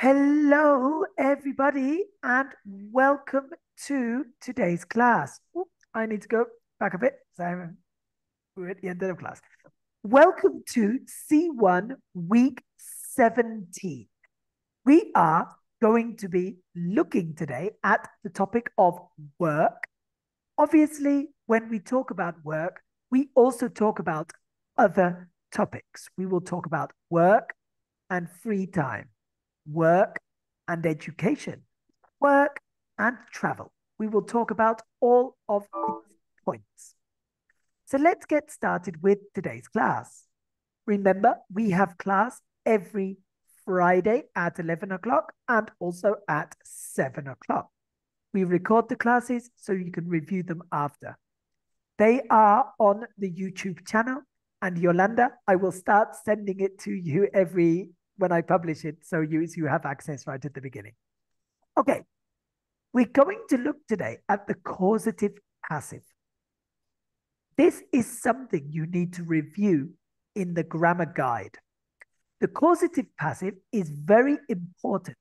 Hello, everybody, and welcome to today's class. I need to go back a bit. So we're at the end of class. Welcome to C1 Week 17. We are going to be looking today at the topic of work. Obviously, when we talk about work, we also talk about other topics. We will talk about work and free time, work and education, work and travel. We will talk about all of these points. So let's get started with today's class. Remember, we have class every Friday at 11 o'clock and also at 7 o'clock. We record the classes so you can review them after. They are on the YouTube channel, and Yolanda, I will start sending it to you when I publish it, so you have access right at the beginning. Okay, we're going to look today at the causative passive. This is something you need to review in the grammar guide. The causative passive is very important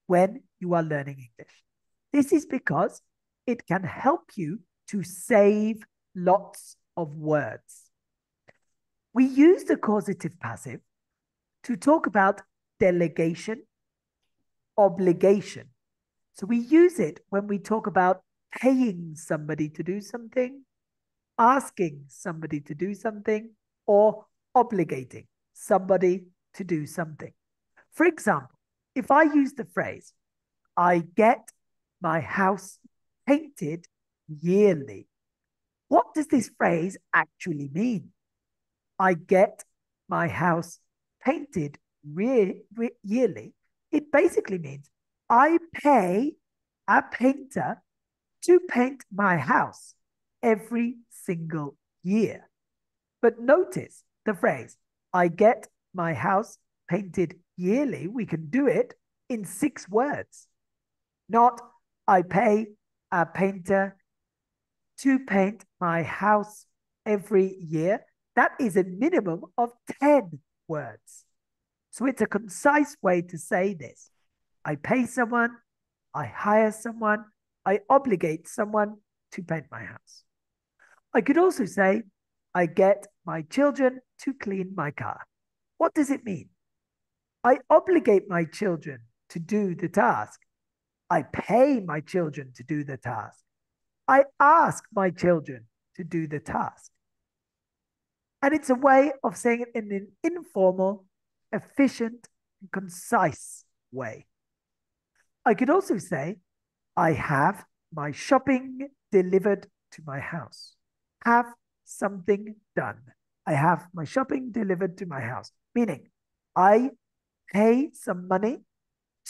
when you are learning English. This is because it can help you to save lots of words. We use the causative passive to talk about delegation, obligation. So we use it when we talk about paying somebody to do something, asking somebody to do something, or obligating somebody to do something. For example, if I use the phrase, I get my house painted yearly, what does this phrase actually mean? I get my house painted yearly. It basically means I pay a painter to paint my house every single year. But notice the phrase, I get my house painted yearly. We can do it in 6 words. Not I pay a painter to paint my house every year. That is a minimum of 10 words. So it's a concise way to say this. I pay someone, I hire someone, I obligate someone to paint my house. I could also say, I get my children to clean my car. What does it mean? I obligate my children to do the task. I pay my children to do the task. I ask my children to do the task. And it's a way of saying it in an informal, efficient, and concise way. I could also say, I have my shopping delivered to my house. Have something done. I have my shopping delivered to my house. Meaning, I pay some money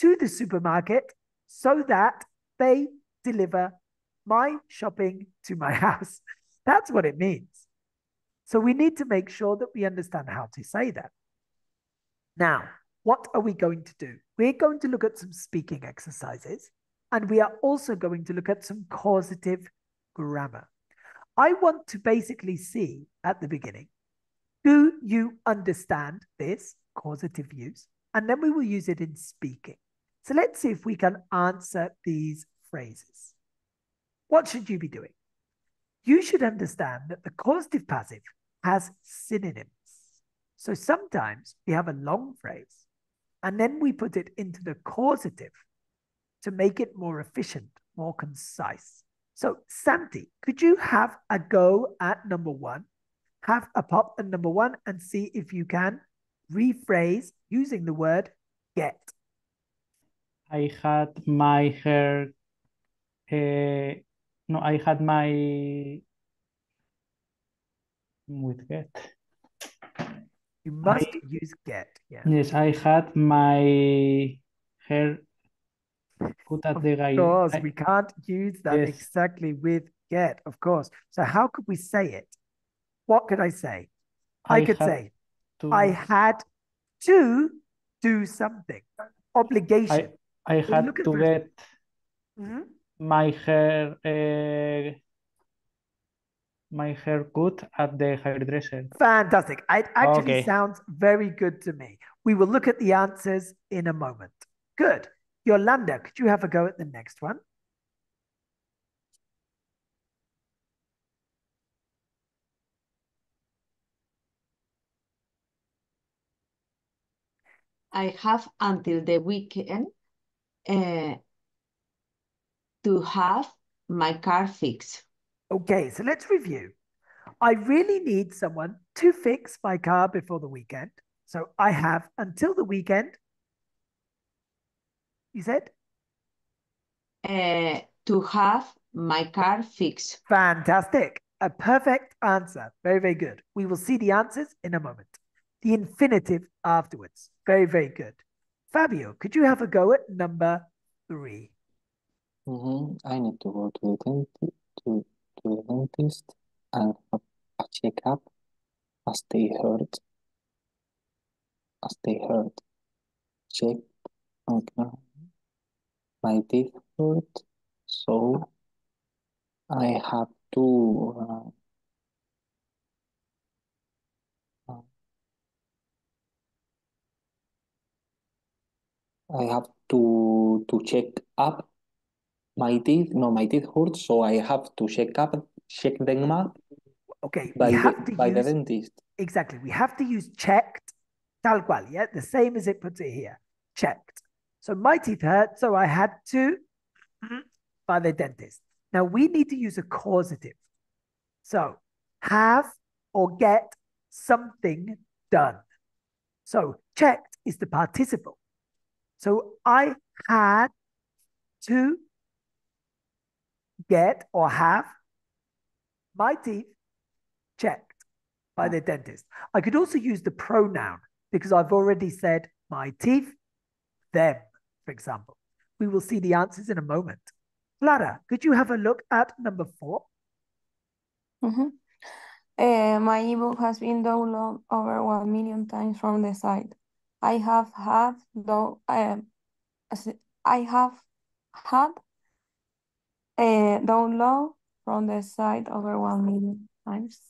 to the supermarket so that they deliver my shopping to my house. That's what it means. So we need to make sure that we understand how to say that. Now, what are we going to do? We're going to look at some speaking exercises, and we are also going to look at some causative grammar. I want to basically see at the beginning, do you understand this causative use? And then we will use it in speaking. So let's see if we can answer these phrases. What should you be doing? You should understand that the causative passive has synonyms. So sometimes we have a long phrase and then we put it into the causative to make it more efficient, more concise. So Santi, could you have a go at number 1? Have a pop at number 1 and see if you can rephrase using the word get. I had my hair, no, I had my, with get. You must use get, yeah. Yes, I had my hair cut at the guy. Of course, we can't use that Yes. exactly with get, of course. So how could we say it? What could I say? I could say, I had to do something. Obligation. I had to get my hair cut at the hairdresser. Fantastic. It actually sounds very good to me. We will look at the answers in a moment. Good. Yolanda, could you have a go at the next one? I have until the weekend to have my car fixed. Okay, so let's review. I really need someone to fix my car before the weekend. So I have until the weekend. You said? To have my car fixed. Fantastic. A perfect answer. Very, very good. We will see the answers in a moment. The infinitive afterwards. Very, very good. Fabio, could you have a go at number 3? I need to go to the dentist and have a checkup as they hurt. Check. Okay. My teeth hurt, so I have to check up my teeth. No, my teeth hurt, so I have to check them up Okay, we by have to the use dentist. exactly. We have to use checked, tal cual, yeah, the same as it puts it here. Checked. So my teeth hurt, so I had to by the dentist. Now we need to use a causative. So have or get something done. So checked is the participle. So I had to get or have my teeth checked by the dentist. I could also use the pronoun because I've already said my teeth, them, for example. We will see the answers in a moment. Clara, could you have a look at number 4? My ebook has been downloaded over 1 million times from the site. I have had a download from the site over 1 million times.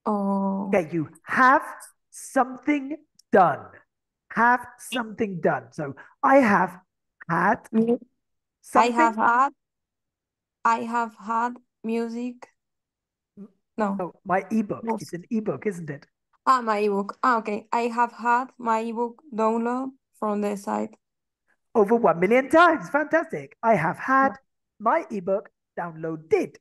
Oh, Okay, you have something done. Have something done. So I have had I something. I have had music. No. Oh, my ebook. Yes. It's an ebook, isn't it? My ebook. Okay. I have had my ebook download from the site. Over 1 million times. Fantastic. I have had my ebook downloaded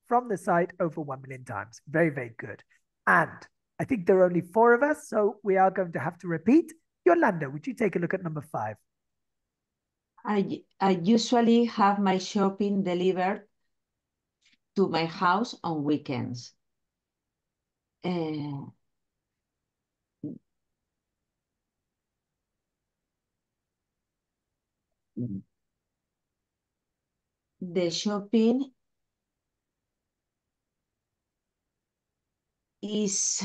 from the site over 1 million times. Very, very good. And I think there are only 4 of us, so we are going to have to repeat. Yolanda, would you take a look at number 5? I usually have my shopping delivered to my house on weekends. The shopping is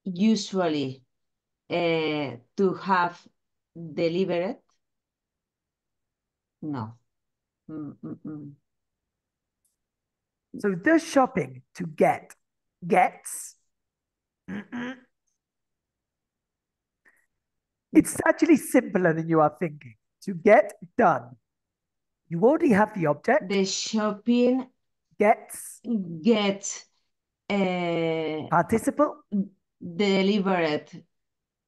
usually to have delivered. No. So the shopping to get gets. It's actually simpler than you are thinking. To get done. You already have the object. The shopping Gets participle delivered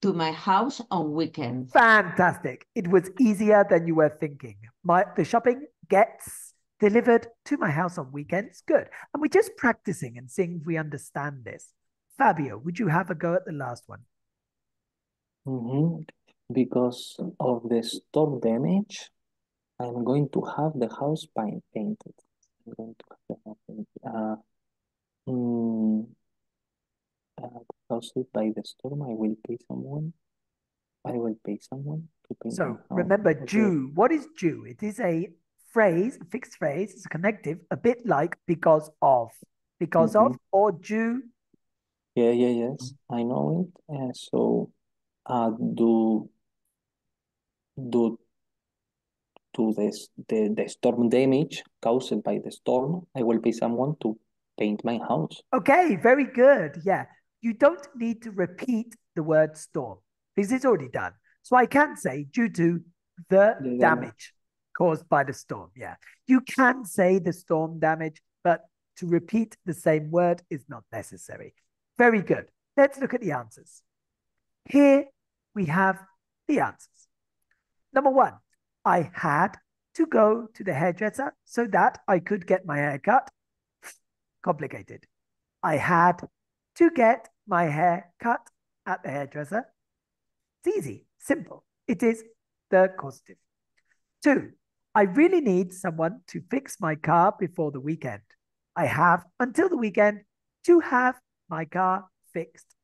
to my house on weekends. Fantastic. It was easier than you were thinking. The shopping gets delivered to my house on weekends. Good. And we're just practicing and seeing if we understand this. Fabio, would you have a go at the last one? Because of the storm damage, I'm going to have the house painted. I'm going to have the house painted. Caused by the storm, I will pay someone to paint my So house. remember, due. What is due? It is a phrase, a fixed phrase. It's a connective, a bit like because of. Because of or due. Yes, I know it. So, due to the storm damage caused by the storm, I will pay someone to paint my house. Okay, very good. Yeah. you don't need to repeat the word storm because it's already done. So I can say due to the damage caused by the storm. Yeah. You can say the storm damage, but to repeat the same word is not necessary. Very good. Let's look at the answers. Here we have the answers. Number one, I had to go to the hairdresser so that I could get my hair cut. Complicated. I had to get my hair cut at the hairdresser. It's easy, simple. It is the causative. Two, I really need someone to fix my car before the weekend. I have until the weekend to have my car fixed.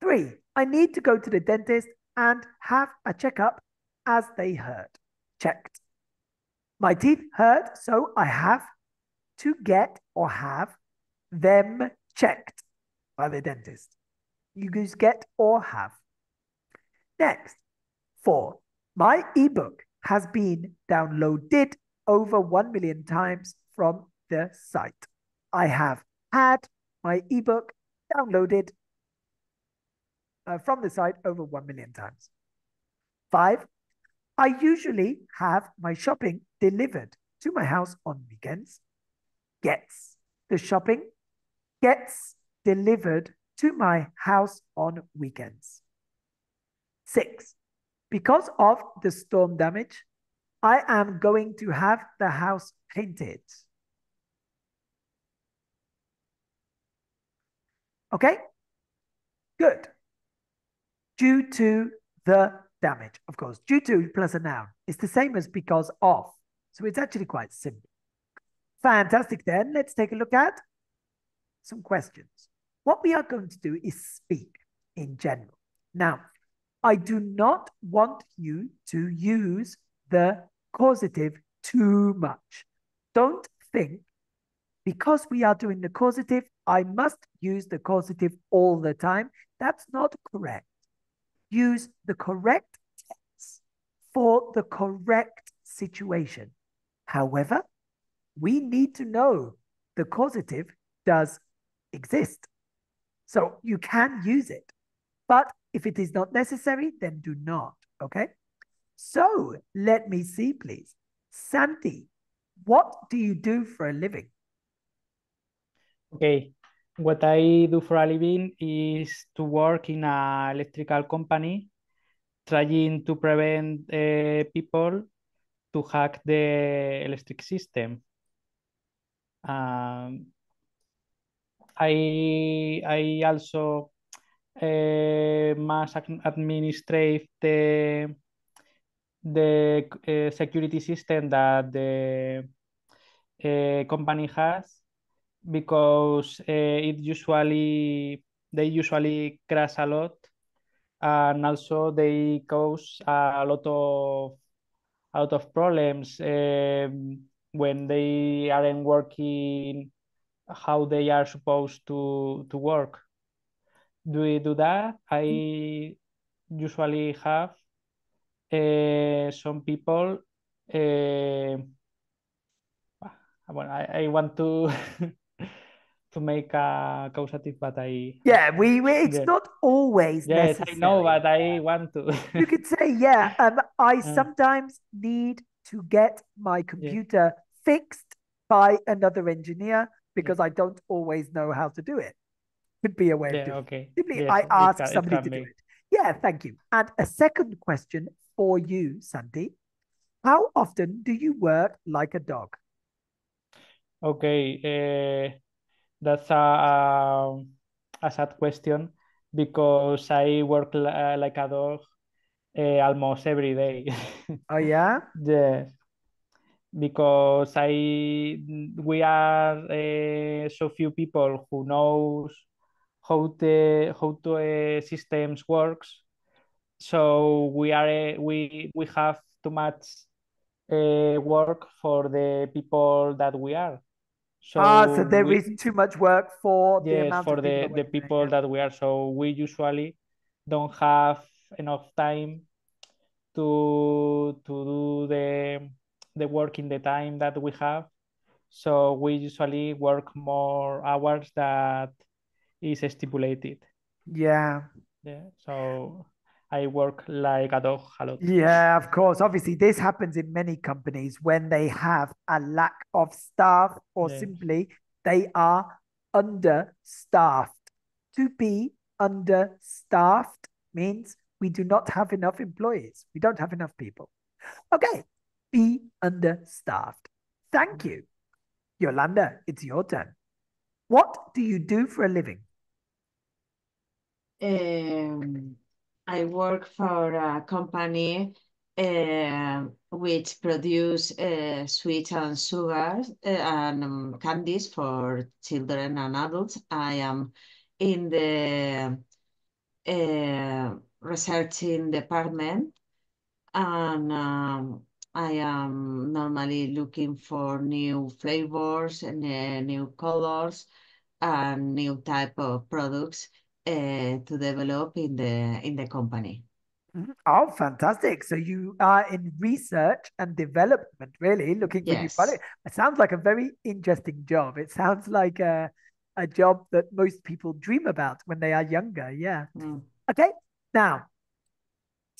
Three, I need to go to the dentist and have a checkup as they hurt. Checked. My teeth hurt, so I have to get or have them checked by the dentist. You use get or have. Next, four, my ebook has been downloaded over 1 million times from the site. I have had my ebook downloaded from the site over 1 million times. Five, I usually have my shopping delivered to my house on weekends. Gets. The shopping gets delivered to my house on weekends. Six, because of the storm damage, I am going to have the house painted. Okay? Good. Due to the damage, of course. Due to plus a noun. It's the same as because of. So it's actually quite simple. Fantastic then. Let's take a look at some questions. What we are going to do is speak in general. Now, I do not want you to use the causative too much. Don't think because we are doing the causative, I must use the causative all the time. That's not correct. Use the correct tense for the correct situation. However, we need to know the causative does exist. So you can use it. But if it is not necessary, then do not. Okay? So let me see, please. Santi, what do you do for a living? Okay. What I do for a living is to work in an electrical company, trying to prevent people to hack the electric system. I also must administrate the security system that the company has, because they usually crash a lot, and also they cause a lot of problems when they aren't working how they are supposed to work. Do we do that? I usually have some people. Well, I want to to make a causative, but it's yeah. Not always yes, necessary. I know, but I want to. You could say, yeah, I sometimes need to get my computer fixed by another engineer because I don't always know how to do it. Could be a way of doing okay. it. Simply, Yes, I ask it somebody can to do be. it. Yeah, thank you. And a second question for you, Santi. How often do you work like a dog? Okay, that's a sad question because I work like a dog almost every day. Oh, yeah? Yes, because we are so few people who knows how the systems works. So we have too much work for the people that we are. So there is too much work for the yes, amount for of people the that work people there. that we are. So we usually don't have enough time to do the work in the time that we have. So we usually work more hours that is stipulated. Yeah. Yeah. So I work like a dog a lot. Yeah, of course. Obviously, this happens in many companies when they have a lack of staff or Yes. simply they are understaffed. To be understaffed means we do not have enough employees. We don't have enough people. Okay, be understaffed. Thank you. Yolanda, it's your turn. What do you do for a living? I work for a company which produce sweets and sugars and candies for children and adults. I am in the researching department, and I am normally looking for new flavors and new colors and new type of products to develop in the company. Oh, fantastic. So you are in research and development, really looking for new Yes. products. It sounds like a very interesting job. It sounds like a job that most people dream about when they are younger. Yeah. Mm. Okay. Now,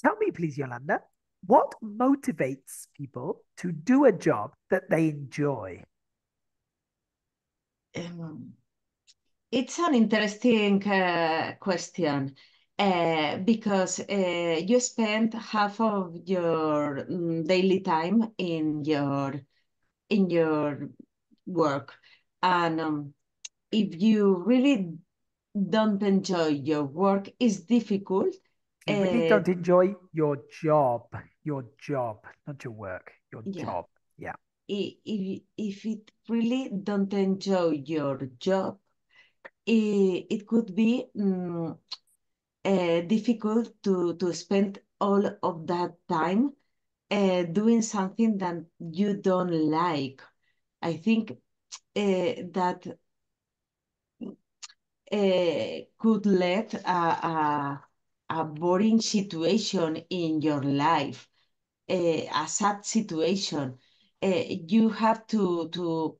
tell me, please, Yolanda, what motivates people to do a job that they enjoy? Um, It's an interesting question because you spend half of your daily time in your work, and if you really don't enjoy your work, it's difficult. If you really don't enjoy your job, not your work, your Yeah, job. Yeah. if it really don't enjoy your job, it could be difficult to spend all of that time doing something that you don't like. I think that could lead a boring situation in your life, a sad situation. You have to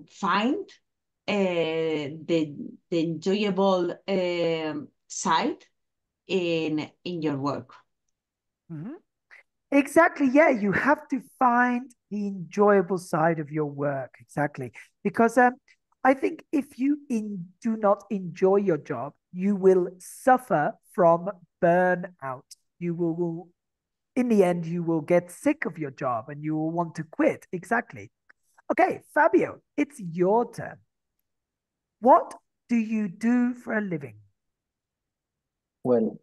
find the enjoyable side in your work. Mhm. Exactly. Yeah, you have to find the enjoyable side of your work. Exactly. Because I think if you do not enjoy your job, you will suffer from burnout. In the end, you will get sick of your job and you will want to quit. Exactly. Okay, Fabio, it's your turn. What do you do for a living? Well,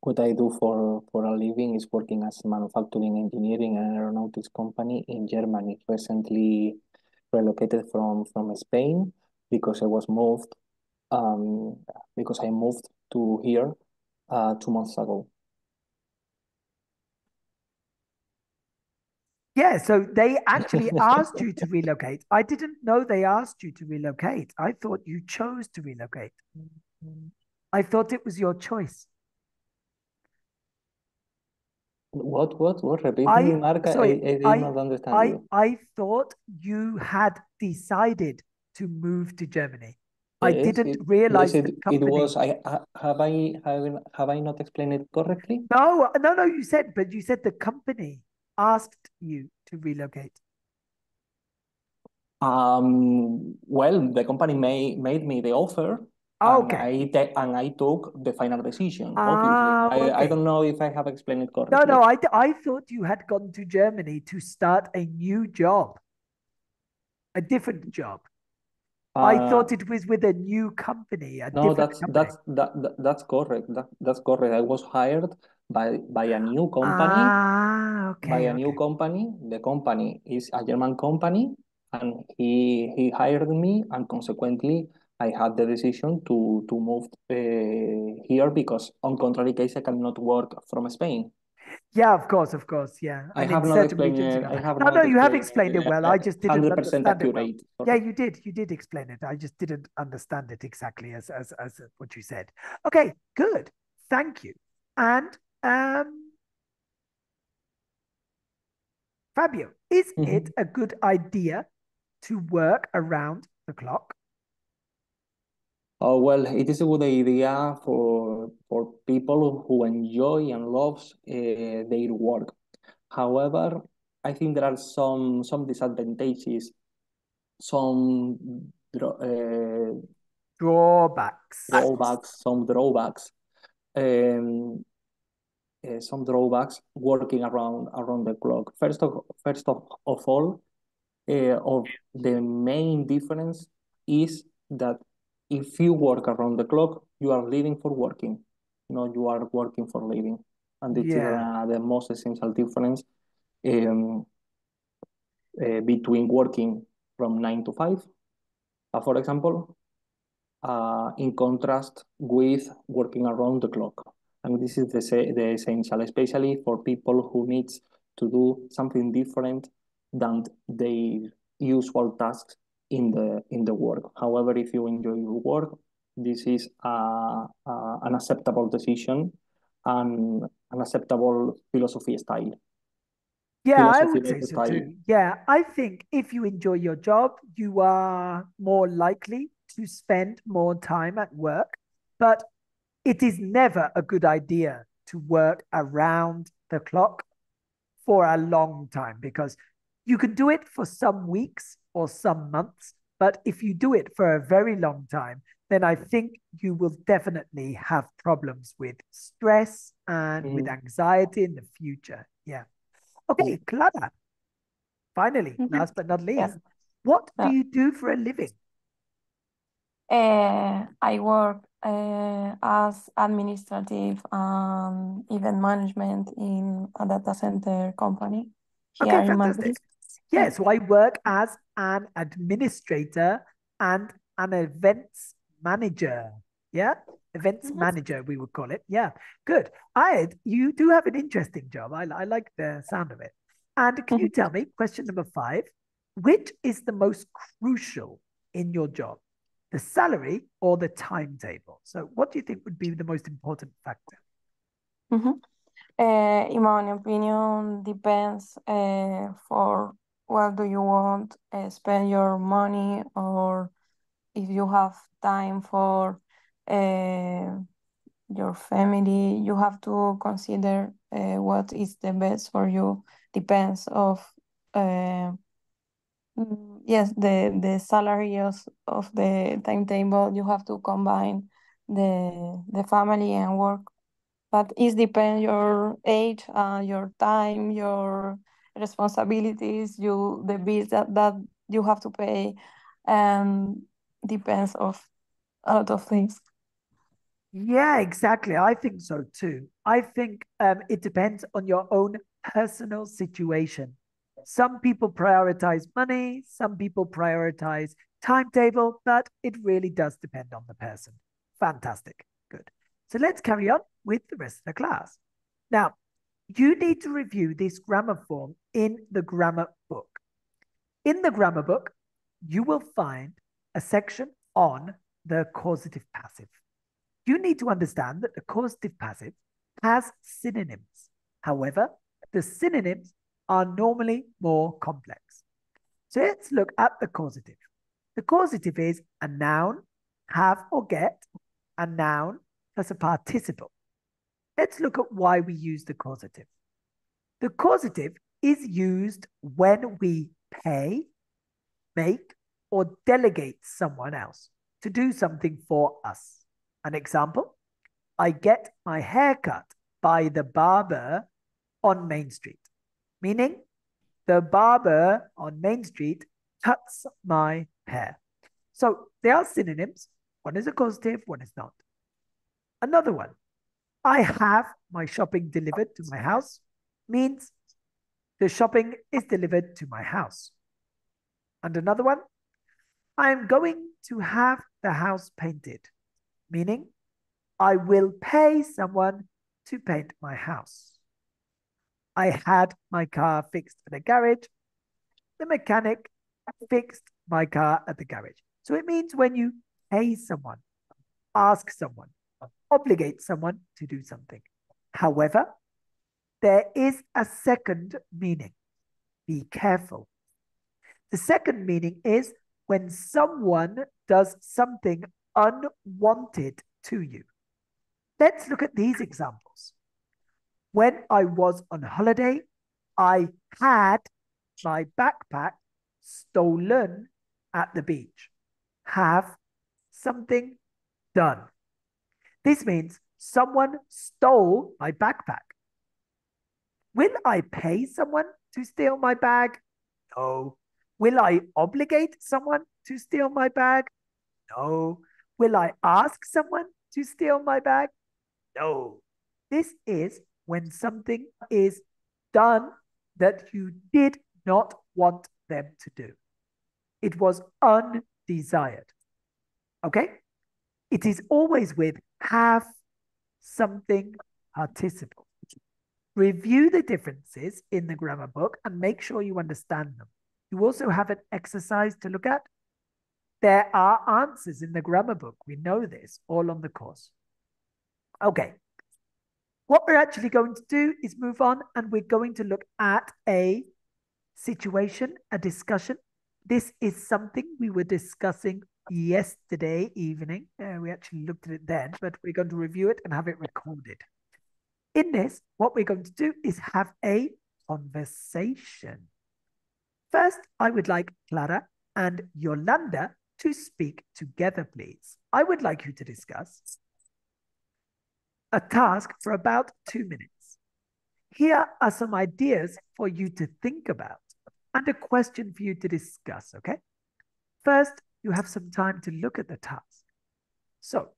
what I do for a living is working as a manufacturing engineering and aeronautics company in Germany. Recently relocated from Spain because I was moved um, because I moved to here 2 months ago. Yeah, so they actually asked you to relocate. I didn't know they asked you to relocate. I thought you chose to relocate. I thought it was your choice. What? Repeat I me, Mark. sorry, I did not understand you. I thought you had decided to move to Germany. I Yes, didn't yes, realize the it company. was. Have I not explained it correctly? No, no, no, but you said the company asked you to relocate. Well, the company made me the offer, and Okay. I took the final decision. Obviously, Ah, I okay. don't know if I have explained it No, correctly. no, I thought you had gone to Germany to start a new job, a different job. I Uh, thought it was with a new company, a no, different company. that's correct. That's correct. I was hired by a new company. Ah, By okay, a new okay. company. The company is a German company, and he hired me, and consequently, I had the decision to move here because, on contrary case, I cannot work from Spain. Yeah, of course, yeah. I And in have not certain explained regions you it. can't. I have No, no, not you have explained explained it well. I just didn't 100% understand it well. accurate. Yeah, Sorry. you did explain it. I just didn't understand it exactly as what you said. Okay, good. Thank you. And Fabio, Is it a good idea to work around the clock? Oh, well, it is a good idea for people who enjoy and loves their work. However, I think there are some disadvantages, some Drawbacks. drawbacks, um, some drawbacks working around the clock. First of all, or the main difference is that if you work around the clock, you are living for working, no, you are working for living, and this is Yeah. the most essential difference um, between working from 9 to 5, for example, in contrast with working around the clock. And this is the essential, especially for people who needs to do something different than their usual tasks in the work. However, if you enjoy your work, this is an acceptable decision and an acceptable philosophy style. Yeah, I Philosophy would life say so style. too. Yeah, I think if you enjoy your job, you are more likely to spend more time at work. But it is never a good idea to work around the clock for a long time because you can do it for some weeks or some months. But if you do it for a very long time, then I think you will definitely have problems with stress and with Mm. anxiety in the future. Yeah. Okay, Clara, finally, last but not least, Yes. what do you do for a living? I work as administrative event management in a data center company here Okay, in Madrid. fantastic. Yeah, so I work as an administrator and an events manager. Yeah, events Mhm. manager, we would call it. Yeah, good. Ayed, you do have an interesting job. I like the sound of it. And can you tell me, question number 5, which is the most crucial in your job, the salary or the timetable? So, what do you think would be the most important factor? Mhm. In my opinion, depends for what do you want spend your money, or if you have time for your family. You have to consider what is the best for you. Depends of uh, yes, the salary of the timetable. You have to combine the family and work, but it depends your age, your time, your responsibilities, the bills that you have to pay, and depends of a lot of things. Yeah, exactly. I think so too. I think it depends on your own personal situation. Some people prioritize money, some people prioritize timetable, but it really does depend on the person. Fantastic. Good. So let's carry on with the rest of the class. Now, you need to review this grammar form in the grammar book. In the grammar book, you will find a section on the causative passive. You need to understand that the causative passive has synonyms. However, the synonyms are normally more complex. So let's look at the causative. The causative is a noun, have or get, a noun plus a participle. Let's look at why we use the causative. The causative is used when we pay, make, or delegate someone else to do something for us. An example, I get my hair cut by the barber on Main Street, meaning the barber on Main Street cuts my hair. So they are synonyms. One is a causative, one is not. Another one, I have my shopping delivered to my house, means the shopping is delivered to my house. And another one, I am going to have the house painted, meaning I will pay someone to paint my house. I had my car fixed at a garage. The mechanic fixed my car at the garage. So it means when you pay someone, ask someone, obligate someone to do something. However, there is a second meaning. be careful. The second meaning is when someone does something unwanted to you. Let's look at these examples. When I was on holiday, I had my backpack stolen at the beach. Have something done. This means someone stole my backpack. Will I pay someone to steal my bag? No. Will I obligate someone to steal my bag? No. Will I ask someone to steal my bag? No. This is when something is done that you did not want them to do. It was undesired. Okay? It is always with have something participle. Review the differences in the grammar book and make sure you understand them. You also have an exercise to look at. There are answers in the grammar book. We know this all on the course. Okay. What we're actually going to do is move on and we're going to look at a situation, a discussion. This is something we were discussing yesterday evening. We actually looked at it then, but we're going to review it and have it recorded. In this, what we're going to do is have a conversation. First, I would like Clara and Yolanda to speak together, please. I would like you to discuss a task for about 2 minutes. Here are some ideas for you to think about and a question for you to discuss, okay? First, you have some time to look at the task. So,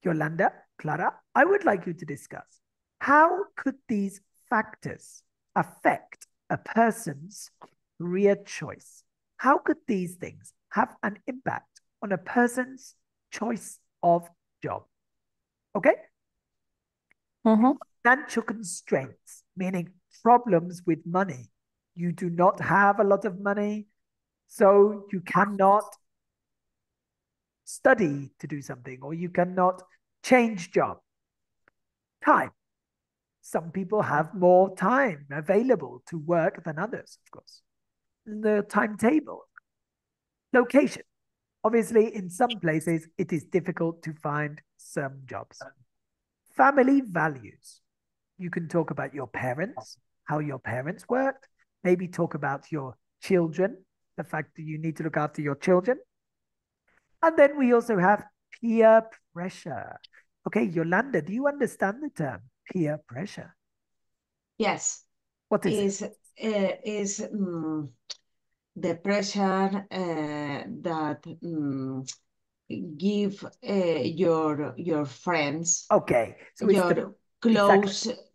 Yolanda, Clara, I would like you to discuss how could these factors affect a person's career choice? How could these things have an impact on a person's choice of job? Okay? Financial constraints, meaning problems with money. You do not have a lot of money, so you cannot study to do something, or you cannot change job. Time. Some people have more time available to work than others, of course. The timetable. Location. Obviously, in some places, it is difficult to find some jobs. Family values. You can talk about your parents, how your parents worked, maybe talk about your children, the fact that you need to look after your children. And then we also have peer pressure. Okay, Yolanda, do you understand the term peer pressure? Yes. What is it? Is the pressure that give your friends. Okay, so it's your close exactly.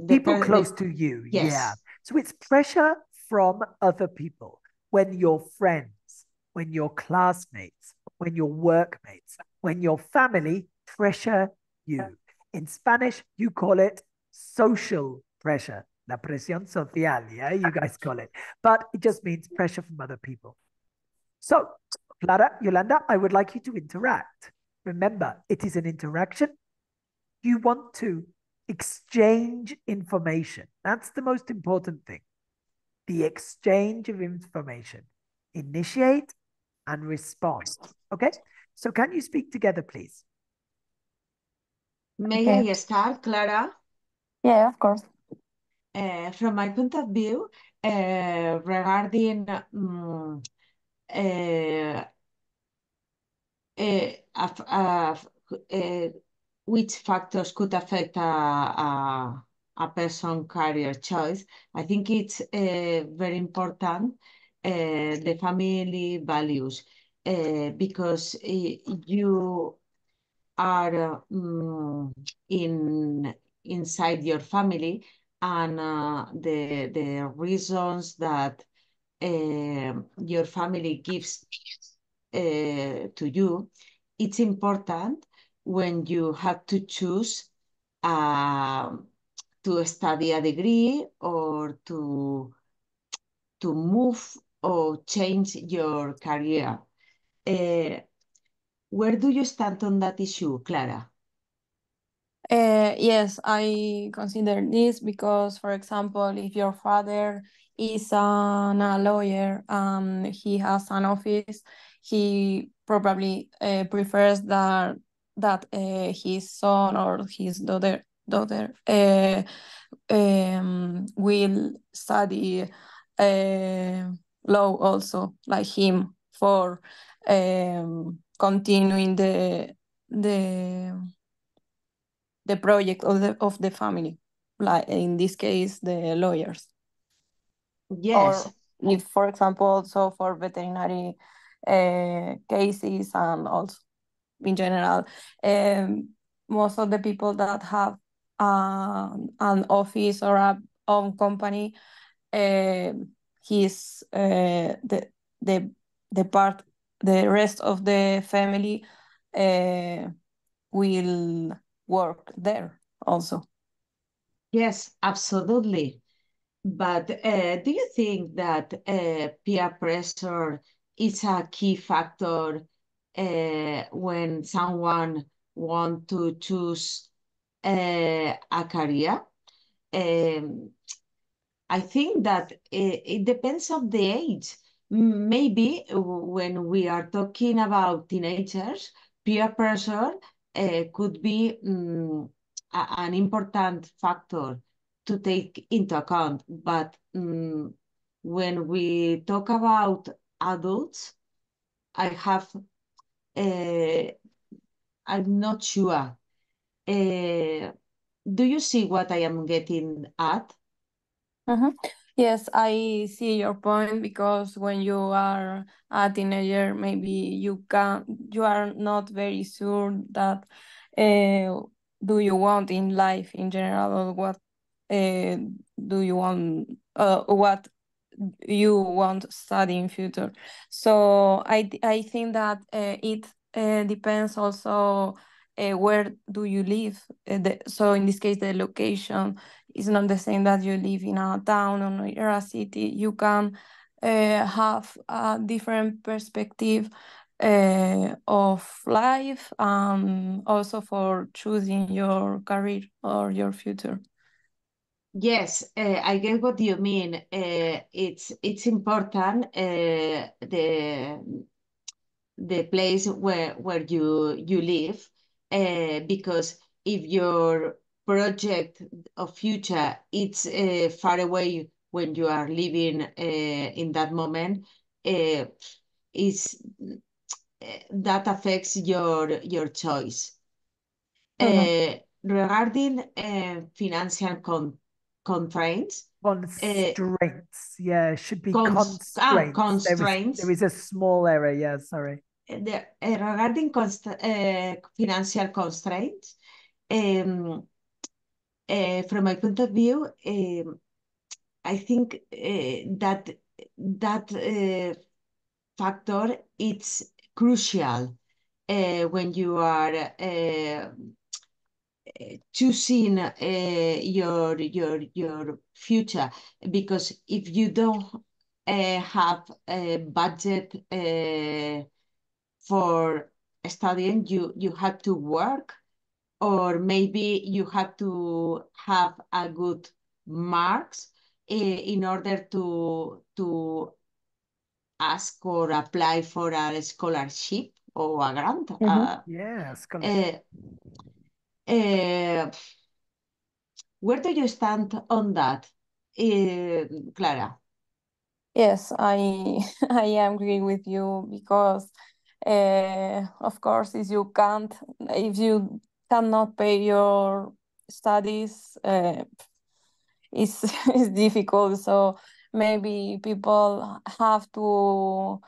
People close to you. Yes. Yeah. So it's pressure from other people. When your friends, when your classmates, when your workmates, when your family pressure you. In Spanish, you call it social pressure. La presión social, yeah, you guys call it. But it just means pressure from other people. So, Clara, Yolanda, I would like you to interact. Remember, it is an interaction. You want to exchange information. That's the most important thing. The exchange of information. Initiate and respond. Okay? So can you speak together, please? May I start, Clara? Yeah, of course. From my point of view, regarding which factors could affect a person career choice, I think it's very important the family values because you are inside your family and the reasons that your family gives to you, it's important when you have to choose to study a degree or to move or change your career. Where do you stand on that issue, Clara? Yes, I consider this because, for example, if your father is a lawyer, he has an office, he probably prefers that his son or his daughter will study law also, like him, for continuing the the project of the family, like in this case, the lawyers. Yes, Or if, for example, also for veterinary cases, and also in general, most of the people that have an office or a own company, uh, his the the part the rest of the family uh, will work there also. yes, absolutely. But do you think that peer pressure is a key factor when someone want to choose a career? Um, I think that it depends on the age. Maybe when we are talking about teenagers, peer pressure could be an important factor to take into account. But when we talk about adults, I have, uh, I'm not sure. Do you see what I am getting at? Mhm. Yes, I see your point, because when you are a teenager, maybe you are not very sure that uh, do you want in life in general, or what uh, do you want, what you want to study in future. So I think that it depends also where do you live. So in this case, the location is not the same that you live in a town or a city. You can have a different perspective of life, also for choosing your career or your future. Yes, I get what you mean. It's important the place where you live, because if your project of future it's far away when you are living in that moment, uh, is that affects your choice. Mhm. Regarding financial constraints, uh, Constraints. Yeah, it should be constraints. There constraints. is a small error. Yeah, sorry. Regarding financial constraints, um, from my point of view, I think that factor it's crucial when you are choosing your future, because if you don't have a budget for studying, you have to work, or maybe you have to have a good marks in order to ask or apply for a scholarship or a grant. Mhm. Yeah, Uh, scholarship. uh, where do you stand on that, Clara? Yes, I I agree with you, because of course, if you cannot pay your studies, it's it's difficult. So maybe people have to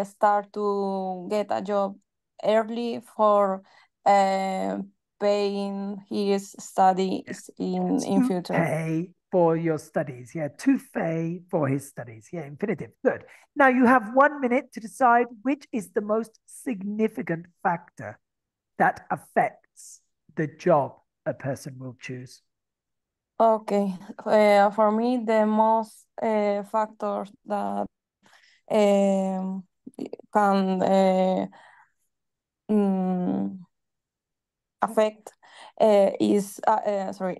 start to get a job early for uh, paying his studies in To future. pay for your studies. Yeah, to pay for his studies. Yeah, infinitive. Good. Now you have 1 minute to decide which is the most significant factor that affects the job a person will choose. Okay, for me, the most factors that um, can mm, affect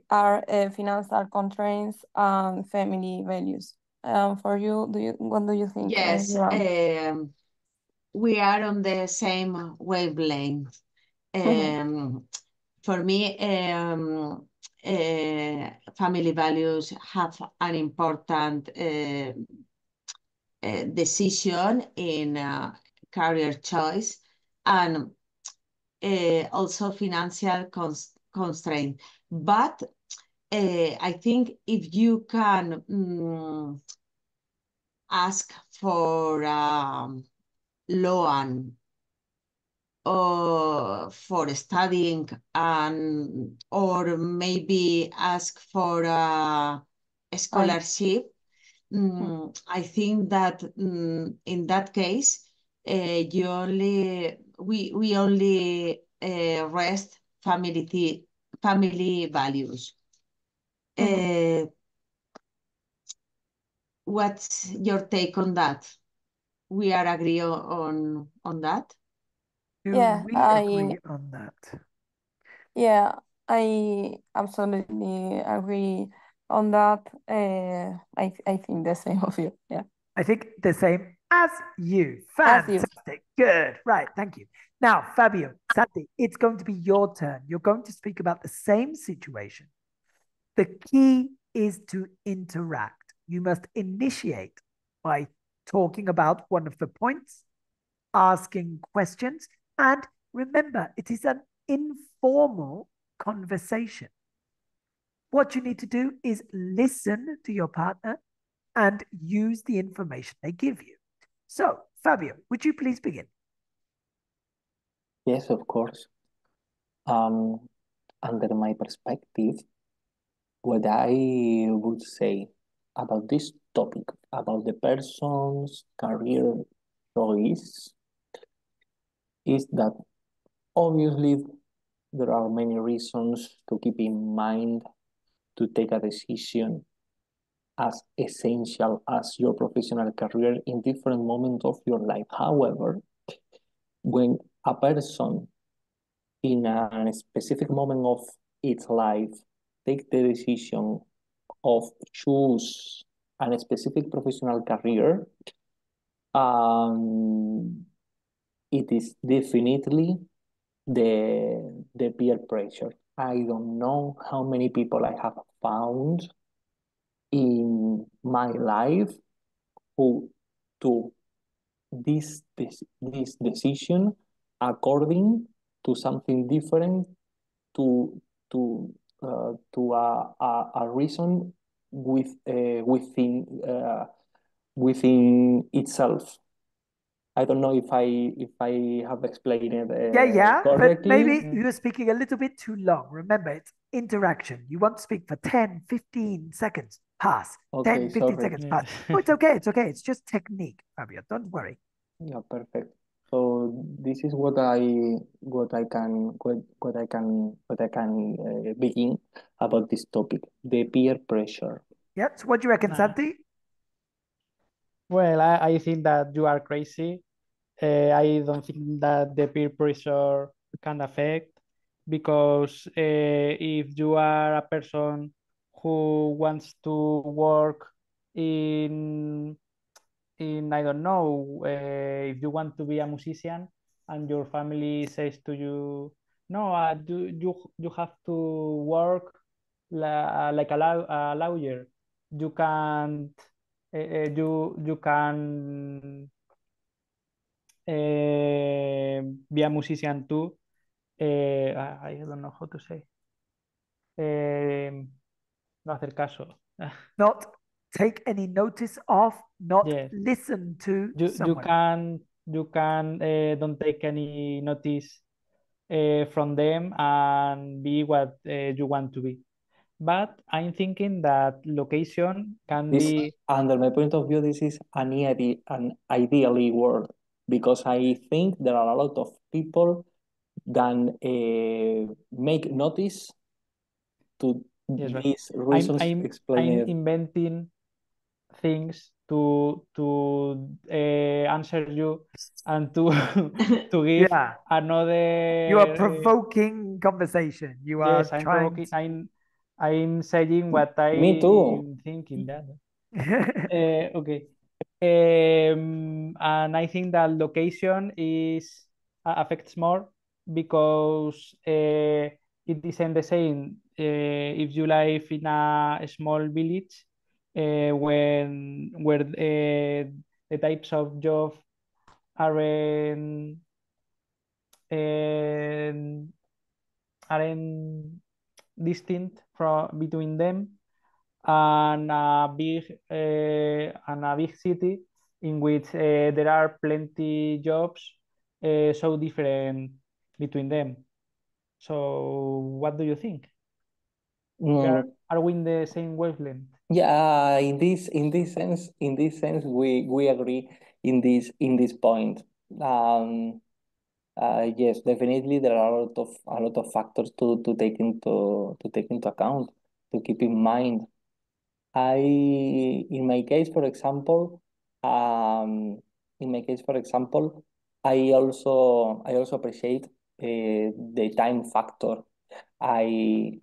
are financial constraints and family values. For you, what do you think? Yes, Joan? we are on the same wavelength. For me, family values have an important decision in career choice, and also financial constraint. But I think if you can ask for loan or for studying, and or maybe ask for a scholarship, I think that in that case, we only rest family values. What's your take on that? We are agree on that? Do Yeah, we agree on that? Yeah, I absolutely agree on that. I think the same of you. Yeah. I think the same as you. As you. Fantastic. Good. Right. Thank you. Now, Fabio, Santi, it's going to be your turn. You're going to speak about the same situation. The key is to interact. You must initiate by talking about one of the points, asking questions, and remember, it is an informal conversation. What you need to do is listen to your partner and use the information they give you. So, Fabio, would you please begin? Yes, of course. Under my perspective, what I would say about this topic, about the person's career choice, is that obviously there are many reasons to keep in mind to take a decision as essential as your professional career in different moments of your life. However, when a person in a specific moment of its life take the decision of choose a specific professional career, it is definitely the peer pressure. I don't know how many people I have found in my life who took this decision according to something different, to a reason within itself. I don't know if I have explained it But correctly. maybe you're speaking a little bit too long. Remember, it's interaction. You want to speak for 10, 15 seconds. Pass. Okay, 10, 15 sorry. seconds. Pass. Oh, it's okay. It's okay. It's just technique, Fabio. Don't worry. Yeah, perfect. So this is what I can begin about this topic, the peer pressure. Yeah. So what do you reckon, Nah. Santi? Well, I think that you are crazy. I don't think that the peer pressure can affect, because if you are a person who wants to work in I don't know, if you want to be a musician and your family says to you, no, you have to work like a lawyer. You can't you can be a musician too. I don't know how to say. No hacer caso. Not take any notice of, not Yes. listen to You someone. can don't take any notice from them and be what you want to be. But I'm thinking that location can This, be under my point of view, this is an ideally word, because I think there are a lot of people that make notice to yes, but these reasons I'm explained. inventing things to answer you and to to give Yeah. another You are provoking conversation. You are Yes, I'm trying provoking. I'm saying what Me too. I'm thinking that. to... Okay. And I think that location is affects more because it isn't the same if you live in a small village when where the types of job aren't aren't aren't distinct from between them and a big city in which there are plenty jobs so different between them. So what do you think? Mm, Are we in the same wavelength? yeah, in this sense, we agree in this point. Um, yes, definitely there are a lot of factors to take into account, to keep in mind. In my case, for example, in my case, for example, I also appreciate the time factor. I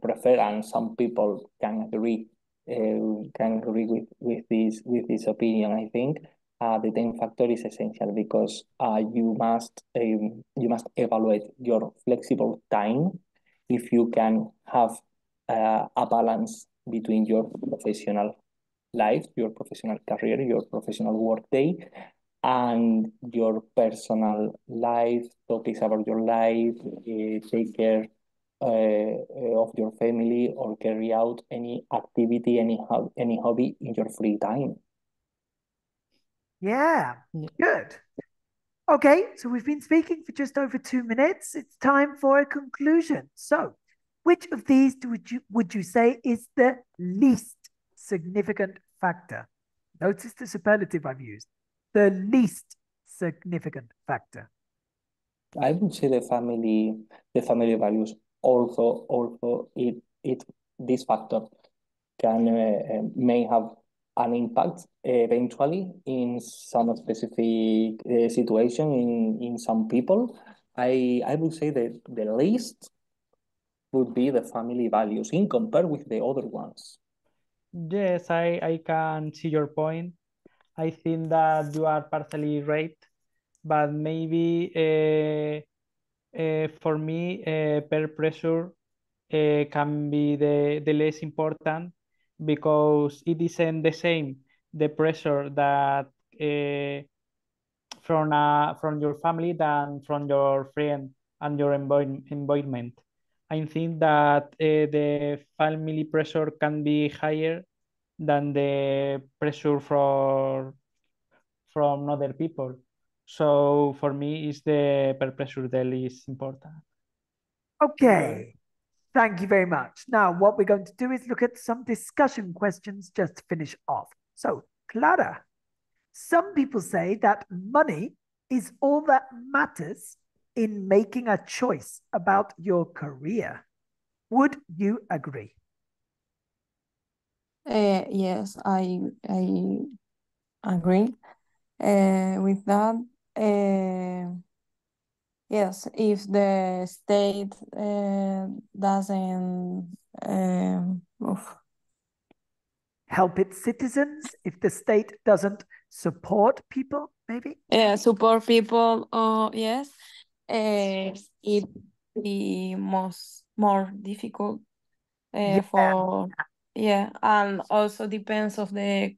prefer, and some people can agree with this opinion. I think the time factor is essential because you must evaluate your flexible time if you can have a balance between your professional life, your professional career, your professional workday, and your personal life, topics about your life, take care of your family, or carry out any activity, any hobby in your free time. Yeah, Yeah. good. Okay, so we've been speaking for just over 2 minutes. It's time for a conclusion. So, which of these would you say is the least significant factor? Notice the superlative I've used. The least significant factor. I would say the family values also it this factor can may have an impact eventually in some specific situation in some people. I would say that the least would be the family values in compare with the other ones. Yes, I can see your point. I think that you are partially right, but maybe for me, peer pressure can be the less important because it isn't the same the pressure that uh, from your family than from your friend and your environment. I think that the family pressure can be higher than the pressure from other people. So for me, is the peer pressure that is important. Okay, thank you very much. Now, what we're going to do is look at some discussion questions just to finish off. So, Clara, some people say that money is all that matters in making a choice about your career. Would you agree? Yes, I agree with that. Yes, if the state doesn't oof. Help its citizens if the state doesn't support people, maybe? Support people, yes, it be more difficult Yeah. for and also depends of the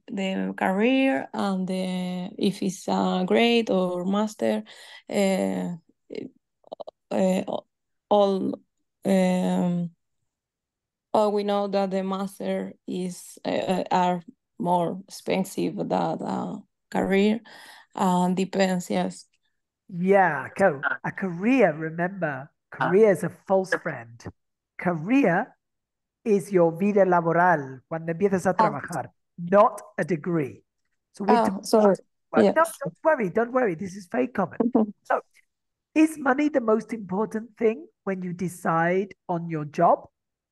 career and the if it's a grade or master, uh, uh, all um all we know that the master is are more expensive than career, and depends, yes. Yeah, go. A career, remember, career is a false friend. Career is your vida laboral, cuando empiezas a Oh, trabajar, not a degree. So we're talking, sorry. well, Yeah. no, don't worry. This is very common. So is money the most important thing when you decide on your job?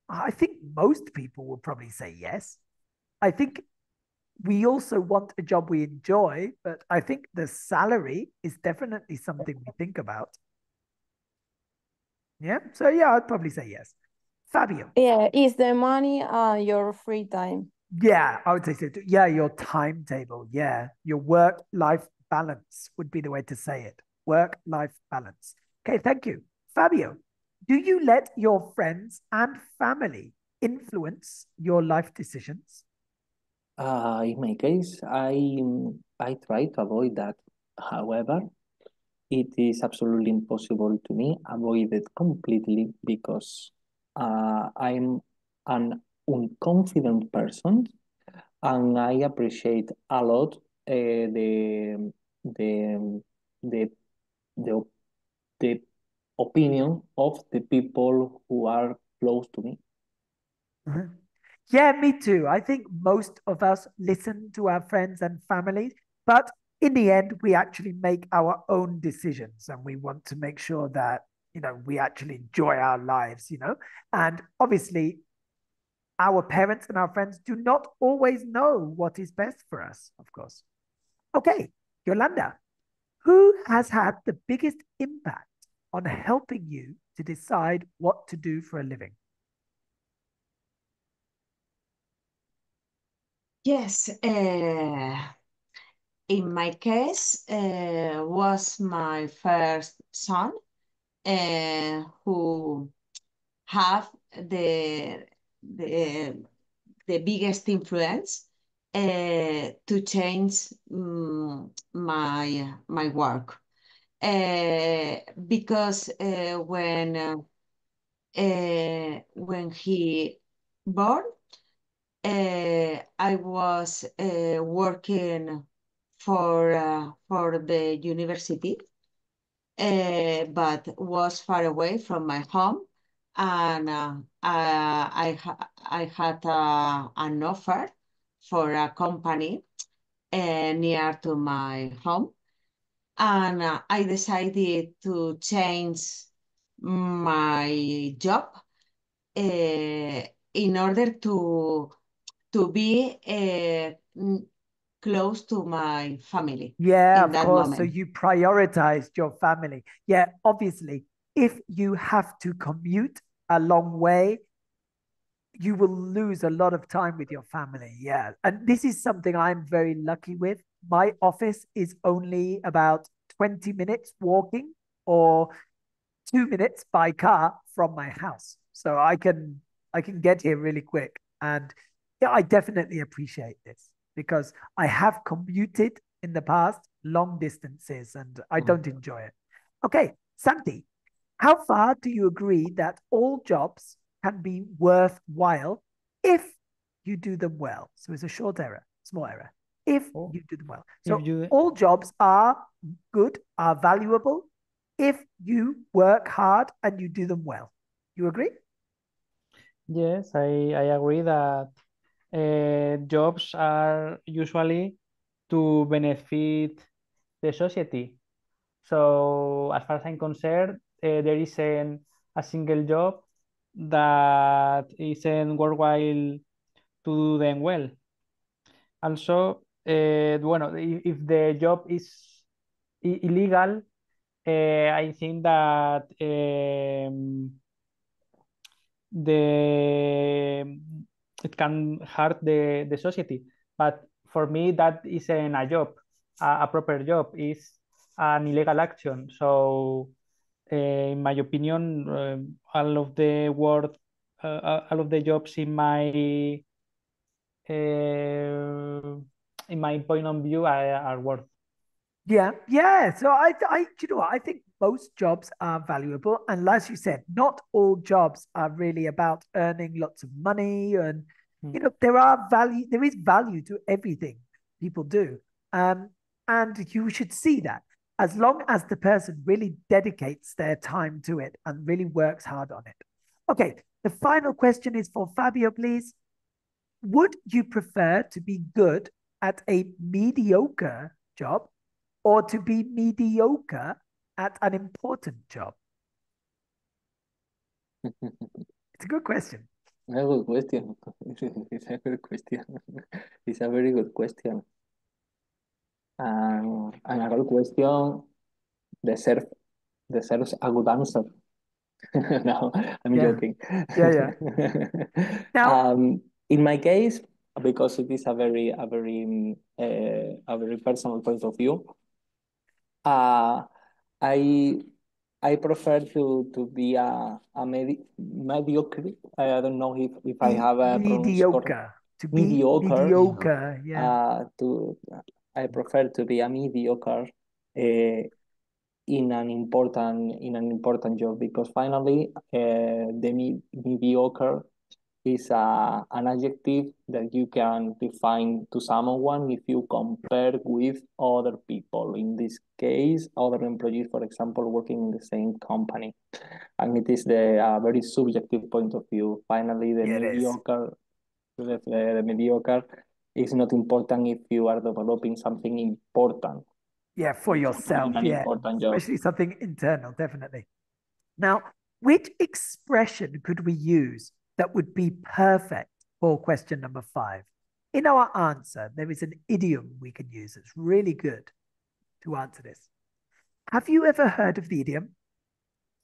I think most people will probably say yes. I think we also want a job we enjoy, but I think the salary is definitely something we think about. Yeah. So yeah, I'd probably say yes. Fabio. Yeah, is the money your free time? Yeah, I would say so too. Yeah, your timetable. Yeah, your work-life balance would be the way to say it. Work-life balance. Okay, thank you. Fabio, do you let your friends and family influence your life decisions? In my case, I try to avoid that. However, it is absolutely impossible to me avoid it completely because I'm an unconfident person and I appreciate a lot the the the the opinion of the people who are close to me. Mhm. Yeah, me too. I think most of us listen to our friends and families, but in the end, we actually make our own decisions and we want to make sure that, we actually enjoy our lives, And obviously, our parents and our friends do not always know what is best for us, of course. Okay, Yolanda, who has had the biggest impact on helping you to decide what to do for a living? Yes, in my case, was my first son who have the the biggest influence to change my work because when he born, I was working for the university, but was far away from my home, and I had an offer for a company near to my home, and I decided to change my job in order to be close to my family Yeah, in of that course. So moment. you prioritized your family. Yeah, obviously, if you have to commute a long way, you will lose a lot of time with your family. Yeah. And this is something I'm very lucky with. My office is only about 20 minutes walking or 2 minutes by car from my house. So I can get here really quick. And yeah, I definitely appreciate this because I have commuted in the past long distances and I don't enjoy it. Okay, Santi, how far do you agree that all jobs can be worthwhile if you do them well? So it's a short error, small error. If Oh, you do them well. if So you, all jobs are good, are valuable if you work hard and you do them well. You agree? yes, I agree that jobs are usually to benefit the society. So as far as I'm concerned, there isn't a single job that isn't worthwhile to do them well. Also, bueno, if the job is illegal, I think that the it can hurt the society. But for me, that isn't a job. A proper job is an illegal action. So, in my opinion, all of the jobs in my point of view are worth. Yeah, yeah. So you know what? I think most jobs are valuable, and as you said, not all jobs are really about earning lots of money, and Mm. there is value to everything people do, um, and you should see that as long as the person really dedicates their time to it and really works hard on it. Okay, the final question is for Fabio, please. Would you prefer to be good at a mediocre job or to be mediocre at an important job? It's a good question. A good question. It's a good question. It's a very good question. And a good question deserves a good answer. No, I'm Yeah. joking. Yeah. Now, In my case, because it is a very personal point of view, uh, I I prefer to be a mediocre. I don't know if I have a pronunciation correct. mediocre. To be Mediocre. mediocre. Yeah. I prefer to be a mediocre in an important job, because finally the mediocre is an adjective that you can define to someone if you compare with other people. In this case, other employees, for example, working in the same company, and it is the very subjective point of view. Finally, Yeah, it is. the mediocre is not important if you are developing something important. Yeah, for yourself. In an Yeah. important job. Especially something internal, definitely. Now, which expression could we use that would be perfect for question number 5? In our answer, there is an idiom we can use. It's really good to answer this. Have you ever heard of the idiom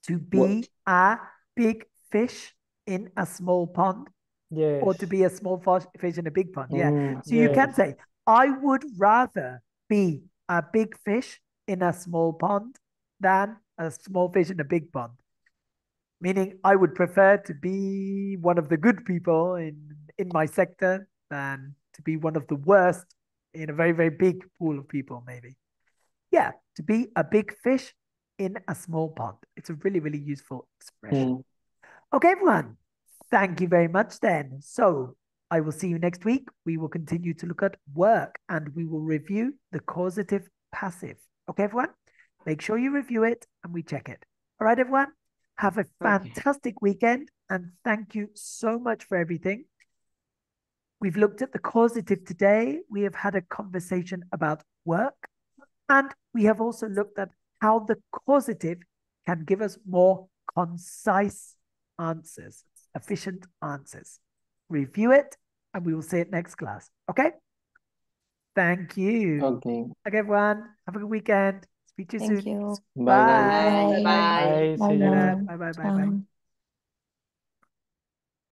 to be a big fish in a small pond, or to Yes. be a small fish in a big pond? Yeah. So you Yes. can say, I would rather be a big fish in a small pond than a small fish in a big pond. Meaning, I would prefer to be one of the good people in my sector than to be one of the worst in a very, very big pool of people, maybe. Yeah, to be a big fish in a small pond. It's a really, really useful expression. Okay, everyone. Thank you very much then. So I will see you next week. We will continue to look at work and we will review the causative passive. Okay, everyone? Make sure you review it and we check it. All right, everyone? Have a fantastic weekend and thank you so much for everything. We've looked at the causative today. We have had a conversation about work, and we have also looked at how the causative can give us more concise answers, efficient answers. Review it, and we will see it next class. Okay? Thank you. Okay. Okay, everyone. Have a good weekend. Speak to you Thank soon. you. Bye, guys. Bye. Bye. Bye. See you. Bye. Bye. Bye. Bye.